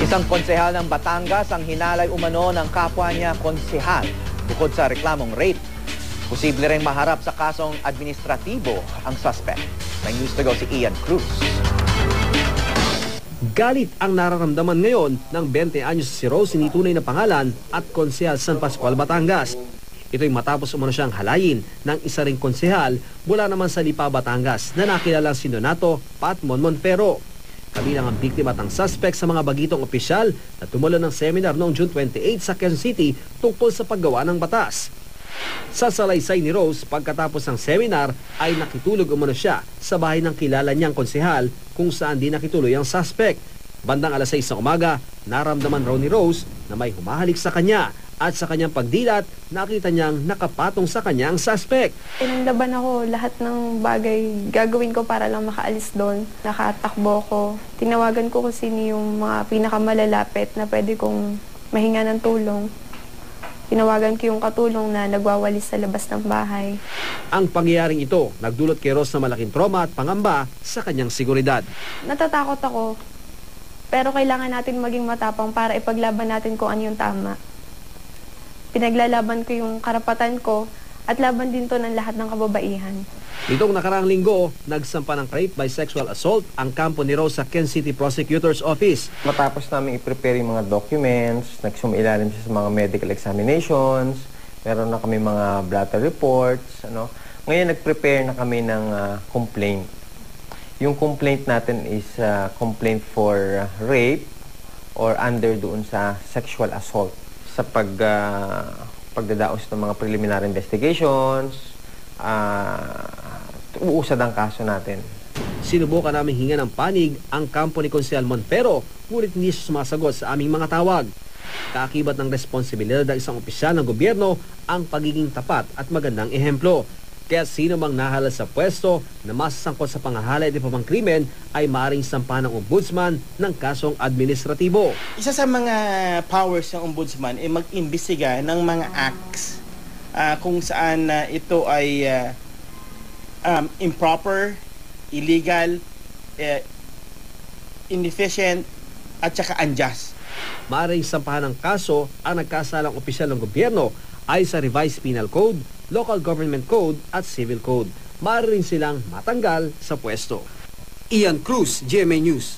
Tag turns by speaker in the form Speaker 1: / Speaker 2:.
Speaker 1: Isang konsehal ng Batangas ang hinalay umano ng kapwa niya konsehal bukod sa reklamong rape. Posible rin maharap sa kasong administratibo ang suspect. May news to go si Ian Cruz.
Speaker 2: Galit ang nararamdaman ngayon ng 20 anyos si Rose, ni tunay na pangalan at konsehal San Pascual, Batangas. Ito'y matapos umano siyang halayin ng isa ring konsehal mula naman sa Lipa, Batangas na nakilalang si Donato Pat Monmonfero. Kabilang ang biktima at ang suspect sa mga bagitong opisyal na tumulo ng seminar noong June 28 sa Quezon City tungkol sa paggawa ng batas. Sa salaysay ni Rose, pagkatapos ng seminar ay nakitulog umano siya sa bahay ng kilala niyang konsehal kung saan di nakituloy ang suspect. Bandang alas 6 ng umaga, naramdaman raw ni Rose na may humahalik sa kanya at sa kanyang pagdilat, nakita niyang nakapatong sa kanya ang suspect.
Speaker 3: Pinaglaban ako lahat ng bagay gagawin ko para lang makaalis doon. Nakatakbo ko. Tinawagan ko kung sino yung mga pinakamalalapit na pwede kong mahinga ng tulong. Tinawagan ko yung katulong na nagwawalis sa labas ng bahay.
Speaker 2: Ang pangyayaring ito nagdulot kay Rose ng malaking trauma at pangamba sa kanyang seguridad.
Speaker 3: Natatakot ako, pero kailangan natin maging matapang para ipaglaban natin kung ano yung tama. Pinaglalaban ko yung karapatan ko at laban din to ng lahat ng kababaihan.
Speaker 2: Nitong nakaraang linggo, nagsampa ng rape by sexual assault ang kampo ni Rose sa Quezon City Prosecutor's Office.
Speaker 4: Matapos namin i-prepare yung mga documents, nagsumailalim siya sa mga medical examinations, meron na kami mga blatter reports. Ngayon nag-prepare na kami ng complaint. Yung complaint natin is complaint for rape or under doon sa sexual assault. Sa pagdadaos ng mga preliminary investigations, uusad ang kaso natin.
Speaker 2: Sinubukan namin hinga ng panig ang kampo ni Konsehal Monfero, ngunit hindi siya sumasagot sa aming mga tawag. Kaakibat ng responsibilidad ng isang opisyal ng gobyerno ang pagiging tapat at magandang ehemplo. Kaya sino mang nahalal sa pwesto na masasangkot sa pangahala at iba pang krimen ay maaaring sampahan ng ombudsman ng kasong administratibo.
Speaker 5: Isa sa mga powers ng ombudsman ay mag-imbestiga ng mga acts kung saan ito ay improper, illegal, inefficient at saka unjust.
Speaker 2: Maaaring sampahan ng kaso ang nagkasalang opisyal ng gobyerno ay sa Revised Penal Code, Local Government Code at Civil Code. Maaari rin silang matanggal sa pwesto. Ian Cruz, GMA News.